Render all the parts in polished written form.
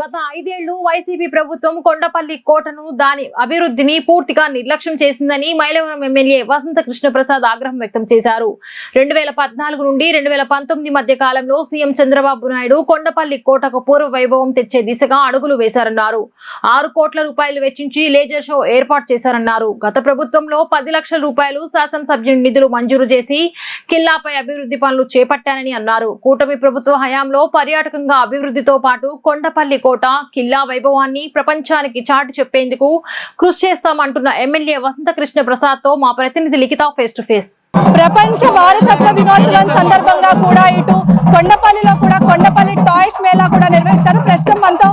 గత 5 ఏళ్లు వైసీపీ ప్రభుత్వం కొండపల్లి కోటను దాని అభివృద్ధిని పూర్తిగా నిర్లక్ష్యం చేసిందని మైలవరం ఎమ్మెల్యే వసంత కృష్ణ ప్రసాద్ ఆగ్రహం వ్యక్తం చేశారు. 2014 నుండి 2019 మధ్య కాలంలో సీఎం చంద్రబాబు నాయుడు కొండపల్లి కోటకు పూర్వ వైభవం తెచ్చే దిశగా అడుగులు వేశారన్నారు. 6 కోట్ల రూపాయలు వెచ్చించి లేజర్ షో ఏర్పాటు చేశారన్నారు. గత ప్రభుత్వంలో 10 లక్షల రూపాయలు శాసనసభ్యుని నిధులు మంజూరు చేసి కిల్లాపై అభివృద్ధి పనులు చేపట్టానని అన్నారు. కూటమి ప్రభుత్వ హయాంలో పర్యాటకంగా అభివృద్ధితో పాటు కొండపల్లి కోట కిల్లా వైభవాన్ని ప్రపంచానికి చాటి చెప్పేందుకు కృషి చేస్తామంటున్న ఎమ్మెల్యే వసంత కృష్ణ ప్రసాద్ తో మా ప్రతినిధి లిఖిత ఫేస్ టు ఫేస్. ప్రపంచ వారసత్వ దినోత్సవం సందర్భంగా కూడా ఇటు కొండపల్లిలో కూడా కొండపల్లి టాయ్స్ మేళా కూడా నిర్వహిస్తారు. ప్రస్తుతం మనతో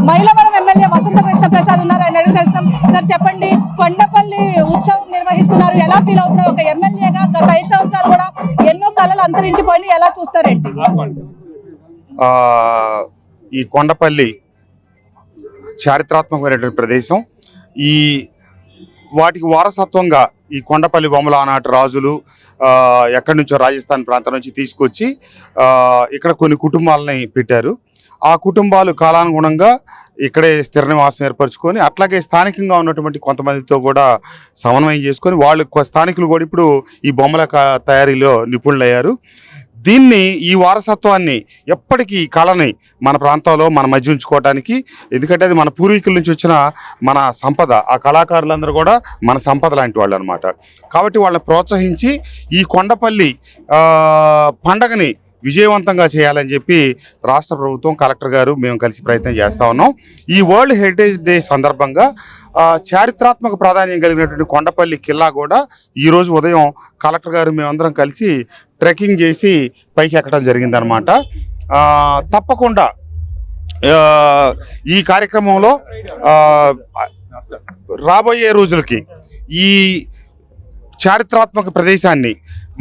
మైలవరం ఎమ్మెల్యే వసంత కృష్ణ ప్రసాద్ ఉన్నారు. ఆయన అడిగి తెలుస్తాం. సార్ చెప్పండి, కొండపల్లి ఉత్సవం నిర్వహిస్తున్నారు, ఎలా ఫీల్ అవుతున్నారు? ఒక ఎమ్మెల్యేగా గత 5 సంవత్సరాలు కూడా ఎన్నో కళలు అంతరించిపోయి ఎలా చూస్తారేంటి? ఈ కొండపల్లి చారిత్రాత్మకమైనటువంటి ప్రదేశం. ఈ వాటికి వారసత్వంగా ఈ కొండపల్లి బొమ్మల ఆనాటి రాజులు ఎక్కడి నుంచో రాజస్థాన్ ప్రాంతం నుంచి తీసుకొచ్చి ఇక్కడ కొన్ని కుటుంబాలని పెట్టారు. ఆ కుటుంబాలు కాలానుగుణంగా ఇక్కడే స్థిర నివాసం ఏర్పరచుకొని అట్లాగే స్థానికంగా ఉన్నటువంటి కొంతమందితో కూడా సమన్వయం చేసుకొని వాళ్ళు స్థానికులు కూడా ఇప్పుడు ఈ బొమ్మల తయారీలో నిపుణులయ్యారు. దీన్ని ఈ వారసత్వాన్ని ఎప్పటికీ కళని మన ప్రాంతంలో మన మధ్య ఉంచుకోవడానికి, ఎందుకంటే అది మన పూర్వీకుల నుంచి వచ్చిన మన సంపద. ఆ కళాకారులందరూ కూడా మన సంపద లాంటి వాళ్ళు అనమాట. కాబట్టి వాళ్ళని ప్రోత్సహించి ఈ కొండపల్లి పండగని విజయవంతంగా చేయాలని చెప్పి రాష్ట్ర ప్రభుత్వం, కలెక్టర్ గారు మేము కలిసి ప్రయత్నం చేస్తూ ఉన్నాం. ఈ వరల్డ్ హెరిటేజ్ డే సందర్భంగా చారిత్రాత్మక ప్రాధాన్యం కలిగినటువంటి కొండపల్లి కిల్లా కూడా ఈరోజు ఉదయం కలెక్టర్ గారు మేమందరం కలిసి ట్రెక్కింగ్ చేసి పైకి ఎక్కడం జరిగిందనమాట. తప్పకుండా ఈ కార్యక్రమంలో రాబోయే రోజులకి ఈ చారిత్రాత్మక ప్రదేశాన్ని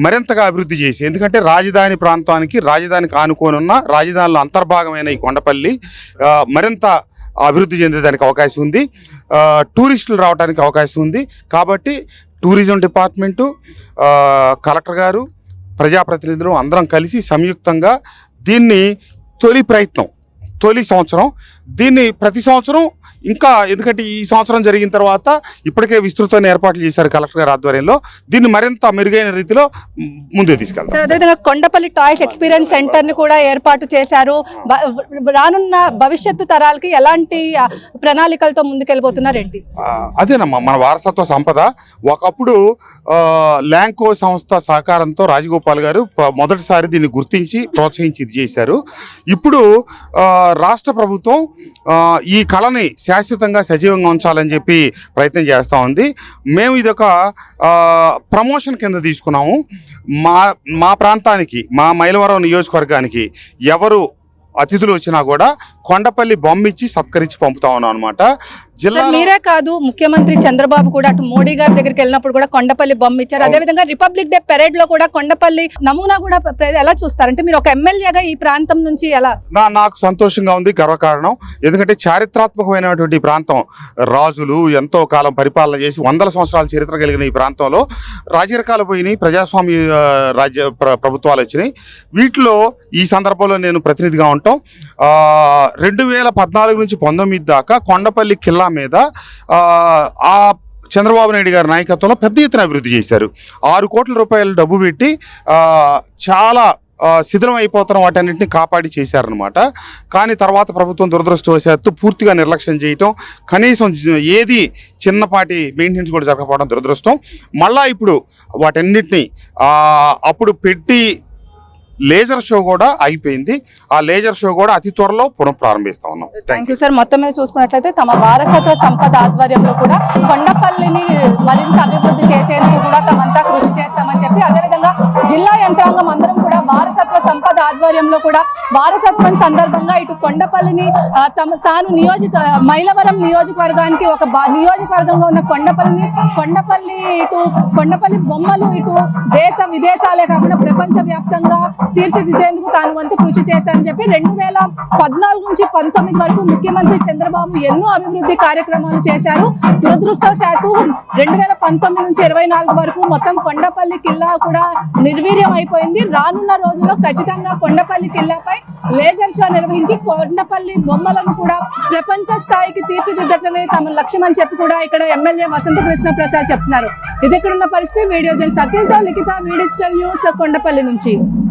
మరింతగా అభివృద్ధి చేసి, ఎందుకంటే రాజధాని ప్రాంతానికి రాజధానికి ఆనుకొని ఉన్న రాజధానిలో అంతర్భాగమైన ఈ కొండపల్లి మరింత అభివృద్ధి చెందేదానికి అవకాశం ఉంది. టూరిస్టులు రావడానికి అవకాశం ఉంది. కాబట్టి టూరిజం డిపార్ట్మెంటు, కలెక్టర్ గారు, ప్రజాప్రతినిధులు అందరం కలిసి సంయుక్తంగా దీన్ని తొలి సంవత్సరం దీన్ని ప్రతి సంవత్సరం ఇంకా, ఎందుకంటే ఈ సంవత్సరం జరిగిన తర్వాత ఇప్పటికే విస్తృతమైన ఏర్పాట్లు చేశారు కలెక్టర్ గారి ఆధ్వర్యంలో. దీన్ని మరింత మెరుగైన రీతిలో ముందుకు తీసుకెళ్తారు. అదేవిధంగా కొండపల్లి టాయ్స్ ఎక్స్పీరియన్స్ సెంటర్ ని కూడా ఏర్పాటు చేశారు. రానున్న భవిష్యత్తు తరాలకి ఎలాంటి ప్రణాళికలతో ముందుకెళ్ళిపోతున్నారేంటి? అదేనమ్మా మన వారసత్వ సంపద. ఒకప్పుడు ల్యాంకో సంస్థ సహకారంతో రాజగోపాల్ గారు మొదటిసారి దీన్ని గుర్తించి ప్రోత్సహించి ఇది చేశారు. ఇప్పుడు రాష్ట్ర ప్రభుత్వం ఈ కళని శాశ్వతంగా సజీవంగా ఉంచాలని చెప్పి ప్రయత్నం చేస్తూ ఉంది. మేము ఇదొక ప్రమోషన్ కింద తీసుకున్నాము. మా ప్రాంతానికి, మా మైలవరం నియోజకవర్గానికి ఎవరు అతిథులు వచ్చినా కూడా కొండపల్లి బొమ్మ ఇచ్చి సత్కరించి పంపుతా ఉన్నాం అనమాట. జిల్లా మీరే కాదు, ముఖ్యమంత్రి చంద్రబాబు కూడా అటు మోడీ గారి దగ్గరికి వెళ్ళినప్పుడు కూడా కొండపల్లి బొమ్మ ఇచ్చారు. అదేవిధంగా రిపబ్లిక్ డే పెరేడ్ లో కూడా కొండపల్లి నమూనా కూడా ఎలా చూస్తారంటే మీరు ఒక ఎమ్మెల్యేగా ఈ ప్రాంతం నుంచి ఎలా? నాకు సంతోషంగా ఉంది, గర్వకారణం. ఎందుకంటే చారిత్రాత్మకమైనటువంటి ప్రాంతం, రాజులు ఎంతో కాలం పరిపాలన చేసి 100 సంవత్సరాల చరిత్ర కలిగిన ఈ ప్రాంతంలో రాజరికాలు పోయినాయి, ప్రజాస్వామ్య ప్రభుత్వాలు వచ్చినాయి. వీటిలో ఈ సందర్భంలో నేను ప్రతినిధిగా ఉంటాం. 2014 నుంచి 19 దాకా కొండపల్లి కిల్లా మీద ఆ చంద్రబాబు నాయుడు గారి నాయకత్వంలో పెద్ద ఎత్తున అభివృద్ధి చేశారు. 6 కోట్ల రూపాయలు డబ్బు పెట్టి చాలా శిథిలం అయిపోతున్న వాటన్నింటినీ కాపాడి చేశారనమాట. కానీ తర్వాత ప్రభుత్వం దురదృష్టవశాత్తు పూర్తిగా నిర్లక్ష్యం చేయటం, కనీసం ఏది చిన్నపాటి మెయింటెనెన్స్ కూడా జరగకపోవడం దురదృష్టం. మళ్ళా ఇప్పుడు వాటన్నిటినీ అప్పుడు పెట్టి లేజర్ షో కూడా అయిపోయింది. ఆ లేజర్ షో కూడా అతి త్వరలో పునఃప్రారంభిస్తా ఉన్నాం. Thank you sir. మొత్తం మీద చూసుకున్నట్లయితే తమ వారసత్వ సంపద ఆధ్వర్యంలో కూడా కొండపల్లిని మరింత అభివృద్ధి చేసేందుకు కూడా తమంతా కృషి చేస్తామని చెప్పి, అదేవిధంగా జిల్లా యంత్రాంగం అందరం కూడా వారసత్వ సంపద ఆధ్వర్యంలో కూడా వారసత్వం సందర్భంగా ఇటు కొండపల్లిని తాను మైలవరం నియోజకవర్గానికి ఒక నియోజకవర్గంగా ఉన్న కొండపల్లి ఇటు కొండపల్లి బొమ్మలు ఇటు దేశ విదేశాలే కాకుండా ప్రపంచ వ్యాప్తంగా తీర్చిదిద్దేందుకు తాను వంతు కృషి చేస్తానని చెప్పి 2014 నుంచి 19 వరకు ముఖ్యమంత్రి చంద్రబాబు ఎన్నో అభివృద్ధి కార్యక్రమాలు చేశారు. దురదృష్టవశాత్తు 2019 నుంచి 24 వరకు మొత్తం కొండపల్లి కిల్లా కూడా నిర్వీర్యం అయిపోయింది. రానున్న రోజుల్లో ఖచ్చితంగా అదేవిధంగా కొండపల్లి కిల్లాపై లేజర్ షో నిర్వహించి కొండపల్లి బొమ్మలను కూడా ప్రపంచ స్థాయికి తీర్చిదిద్దటమే తమ లక్ష్యం అని చెప్పి కూడా ఇక్కడ ఎమ్మెల్యే వసంత కృష్ణ ప్రసాద్ చెప్తున్నారు. ఇది ఇక్కడ ఉన్న పరిస్థితి. వీడియో జర్నలిస్ట్ అఖిల్తో లిఖిత, వి డిజిటల్ న్యూస్, కొండపల్లి నుంచి.